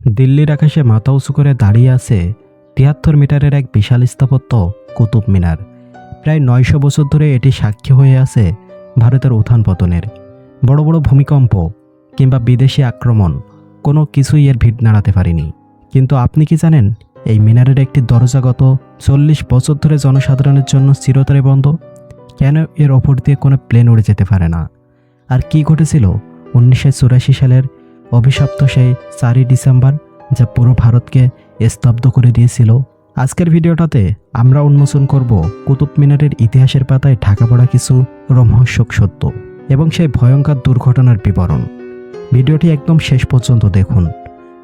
দিল্লির আকাশে মাথা উঁচু করে দাঁড়িয়ে আছে ৭৩ মিটারের এক বিশাল স্থাপত্য কুতুব মিনার। প্রায় ৯০০ বছর ধরে এটি সাক্ষী হয়ে আছে ভারতের উত্থান পতনের। বড় বড় ভূমিকম্প কিংবা বিদেশি আক্রমণ কোনো কিছুই এর ভিড় নাড়াতে পারেনি। কিন্তু আপনি কি জানেন এই মিনারের একটি দরজা গত ৪০ বছর ধরে জনসাধারণের জন্য চিরতরে বন্ধ? কেন এর ওপর দিয়ে কোনো প্লেন উড়ে যেতে পারে না? আর কি ঘটেছিল ১৯৮৪ সালের অভিশপ্ত সেই ৪ই ডিসেম্বর, যা পুরো ভারতকে স্তব্ধ করে দিয়েছিল? আজকের ভিডিওটাতে আমরা উন্মোচন করব কুতুব মিনারের ইতিহাসের পাতায় ঢাকা পড়া কিছু রোমহর্ষক সত্য এবং সেই ভয়ঙ্কর দুর্ঘটনার বিবরণ। ভিডিওটি একদম শেষ পর্যন্ত দেখুন,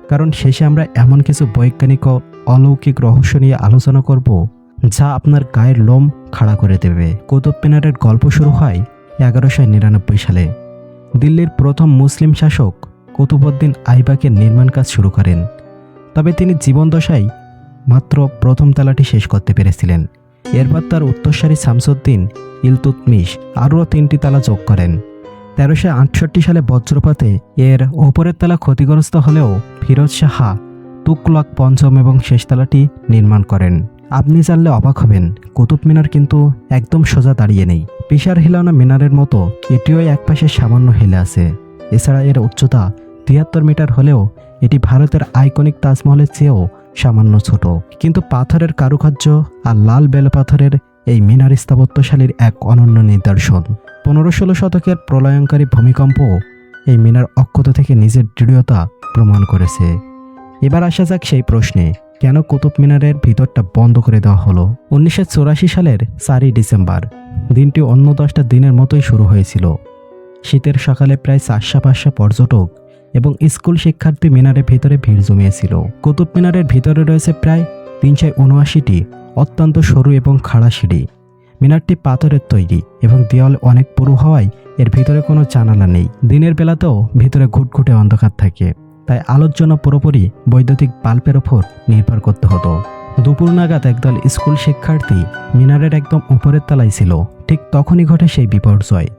কারণ শেষে আমরা এমন কিছু বৈজ্ঞানিক ও অলৌকিক রহস্য নিয়ে আলোচনা করব যা আপনার গায়ের লোম খাড়া করে দেবে। কুতুব মিনারের গল্প শুরু হয় ১১৯৯ সালে। দিল্লির প্রথম মুসলিম শাসক কুতুবউদ্দিন আইবাকের নির্মাণ কাজ শুরু করেন। তবে তিনি জীবনদশায় মাত্র প্রথম তালাটি শেষ করতে পেরেছিলেন। এরপর তার উত্তরসূরি শামসুদ্দিন ইলতুৎমিশ আরও ৩টি তালা যোগ করেন। ১৩৬৮ সালে বজ্রপাতে এর ওপরের তালা ক্ষতিগ্রস্ত হলেও ফিরোজ শাহ তুগলক পঞ্চম এবং শেষ তালাটি নির্মাণ করেন। আপনি জানলে অবাক হবেন, কুতুব মিনার কিন্তু একদম সোজা দাঁড়িয়ে নেই। পিসার হিলানো মিনারের মতো এটিও একপাশে সামান্য হেলে আছে। এছাড়া এর উচ্চতা ৭৩ মিটার হলেও এটি ভারতের আইকনিক তাজমহলের চেয়েও সামান্য ছোট। কিন্তু পাথরের কারুকার্য আর লাল বেলপাথরের এই মিনার স্থাপত্যশালীর এক অনন্য নিদর্শন। ১৫-১৬ শতকের প্রলয়ঙ্কারী ভূমিকম্প এই মিনার অক্ষত থেকে নিজের দৃঢ়তা প্রমাণ করেছে। এবার আসা যাক সেই প্রশ্নে, কেন কুতুব মিনারের ভিতরটা বন্ধ করে দেওয়া হলো? ১৯৮৪ সালের ৪ই ডিসেম্বর দিনটি অন্য ১০টা দিনের মতোই শুরু হয়েছিল। শীতের সকালে প্রায় ৪০০-৫০০ পর্যটক এবং স্কুল শিক্ষার্থী মিনারের ভিতরে ভিড় জমিয়েছিল। কুতুব মিনারের ভিতরে রয়েছে প্রায় ৩৭৯টি অত্যন্ত সরু এবং খাড়া সিঁড়ি। মিনারটি পাথরের তৈরি এবং দেওয়াল অনেক পুরু হওয়ায় এর ভিতরে কোনো জানালা নেই। দিনের বেলাতেও ভিতরে ঘুটঘুটে অন্ধকার থাকে, তাই আলোর জন্য পুরোপুরি বৈদ্যুতিক বাল্বের ওপর নির্ভর করতে হতো। দুপুর নাগাদ একদল স্কুল শিক্ষার্থী মিনারের একদম উপরের তলায় ছিল। ঠিক তখনই ঘটে সেই বিপর্যয়।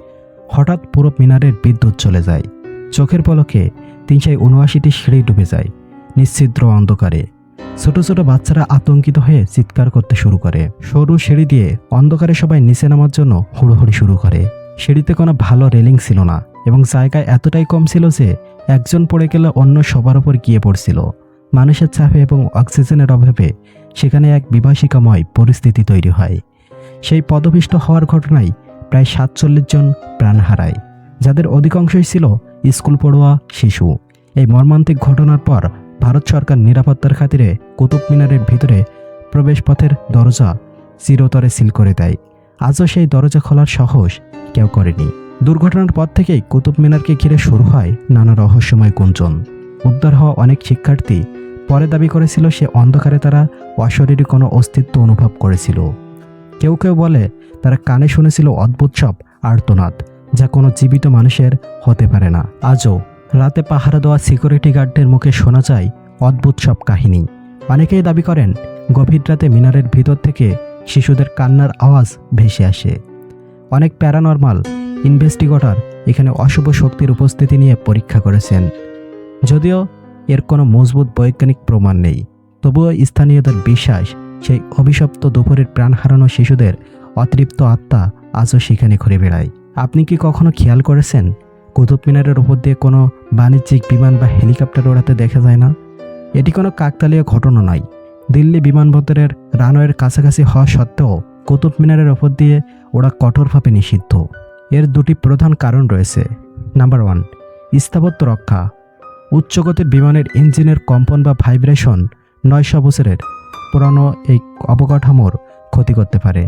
হঠাৎ পুরো মিনারের বিদ্যুৎ চলে যায়। চোখের পলকে ৩৭৯টি সিঁড়ি ডুবে যায় নিশ্ছিদ্র অন্ধকারে। ছোট ছোট বাচ্চারা আতঙ্কিত হয়ে চিৎকার করতে শুরু করে। সরু সিঁড়ি দিয়ে অন্ধকারে সবাই নিচে নামার জন্য হুড়োহুড়ি শুরু করে। সিঁড়িতে কোনো ভালো রেলিং ছিল না এবং জায়গা এতটাই কম ছিল যে একজন পড়ে গেলে অন্য সবার উপর গিয়ে পড়ছিল। মানুষের চাপে এবং অক্সিজেনের অভাবে সেখানে এক বিভীষিকাময় পরিস্থিতি তৈরি হয়। সেই পদপিষ্ট হওয়ার ঘটনায় প্রায় ৪৭ জন প্রাণ হারায়, যাদের অধিকাংশই ছিল স্কুল পড়ুয়া শিশু। এই মর্মান্তিক ঘটনার পর ভারত সরকার নিরাপত্তার খাতিরে কুতুব মিনারের ভিতরে প্রবেশপথের দরজা চিরতরে সিল করে দেয়। আজও সেই দরজা খোলার সাহস কেউ করেনি। দুর্ঘটনার পর থেকেই কুতুব মিনারকে ঘিরে শুরু হয় নানা রহস্যময় গুঞ্জন। উদ্ধার হওয়া অনেক শিক্ষার্থী পরে দাবি করেছিল সে অন্ধকারে তারা অশরীরী কোনো অস্তিত্ব অনুভব করেছিল। কেউ কেউ বলে তারা কানে শুনেছিল অদ্ভুত সব আর্তনাদ, যা কোনো জীবিত মানুষের হতে পারে না। আজও রাতে পাহারা দেওয়া সিকিউরিটি গার্ডদের মুখে শোনা যায় অদ্ভুত সব কাহিনী। অনেকেই দাবি করেন গভীর রাতে মিনারের ভিতর থেকে শিশুদের কান্নার আওয়াজ ভেসে আসে। অনেক প্যারানরমাল ইনভেস্টিগেটর এখানে অশুভ শক্তির উপস্থিতি নিয়ে পরীক্ষা করেছেন। যদিও এর কোনো মজবুত বৈজ্ঞানিক প্রমাণ নেই, তবুও স্থানীয়দের বিশ্বাস সেই অভিশপ্ত দুপুরের প্রাণ হারানো শিশুদের অতৃপ্ত আত্মা আজও সেখানে ঘুরে বেড়ায়। আপনি কি কখনো খেয়াল করেছেন কুতুব মিনারের উপর দিয়ে কোনো বাণিজ্যিক বিমান বা হেলিকপ্টার ওড়াতে দেখা যায় না? এটি কোনো কাকতালীয় ঘটনা নয়। দিল্লি বিমানবন্দরের রানওয়ের কাছাকাছি হওয়া সত্ত্বেও কুতুব মিনারের ওপর দিয়ে ওরা কঠোরভাবে নিষিদ্ধ। এর দুটি প্রধান কারণ রয়েছে। নাম্বার 1, স্থাপত্য রক্ষা। উচ্চগতির বিমানের ইঞ্জিনের কম্পন বা ভাইব্রেশন ৯০০ বছরের পুরানো এই অবকাঠামোর ক্ষতি করতে পারে।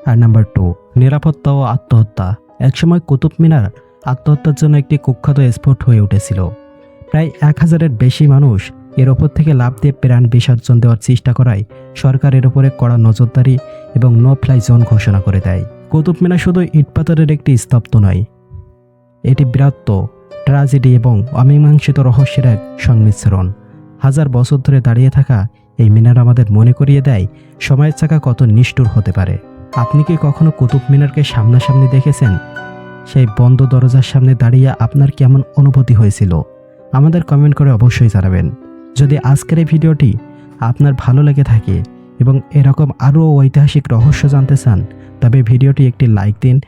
আর নাম্বার 2, নিরাপত্তা ও আত্মহত্যা। একসময় কুতুব মিনার আত্মহত্যার জন্য একটি কুখ্যাত স্পট হয়ে উঠেছিল। প্রায় ১,০০০-এর বেশি মানুষ এর ওপর থেকে লাফ দিয়ে প্রাণ বিসর্জন দেওয়ার চেষ্টা করায় সরকার এর ওপরে কড়া নজরদারি এবং নো ফ্লাই জোন ঘোষণা করে দেয়। কুতুব মিনার শুধু ইটপাথরের একটি স্তব্ধ নয়, এটি বীরত্ব, ট্র্যাজেডি এবং অমীমাংসিত রহস্যের এক সংমিশ্রণ। হাজার বছর ধরে দাঁড়িয়ে থাকা এই মিনার আমাদের মনে করিয়ে দেয় সময়ের চাকা কত নিষ্ঠুর হতে পারে। আপনি কি কখনো কুতুব মিনারকে সামনাসামনি দেখেছেন? সেই বন্ধ দরজার সামনে দাঁড়িয়ে আপনার কেমন অনুভূতি হয়েছিল? আমাদের কমেন্ট করে অবশ্যই জানাবেন। যদি আজকের এই ভিডিওটি আপনার ভালো লেগে থাকে এবং এরকম আরও ঐতিহাসিক রহস্য জানতে চান, তবে ভিডিওটি একটি লাইক দিন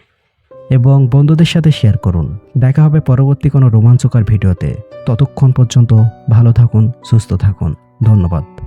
এবং বন্ধুদের সাথে শেয়ার করুন। দেখা হবে পরবর্তী কোনো রোমাঞ্চকর ভিডিওতে। ততক্ষণ পর্যন্ত ভালো থাকুন, সুস্থ থাকুন। ধন্যবাদ।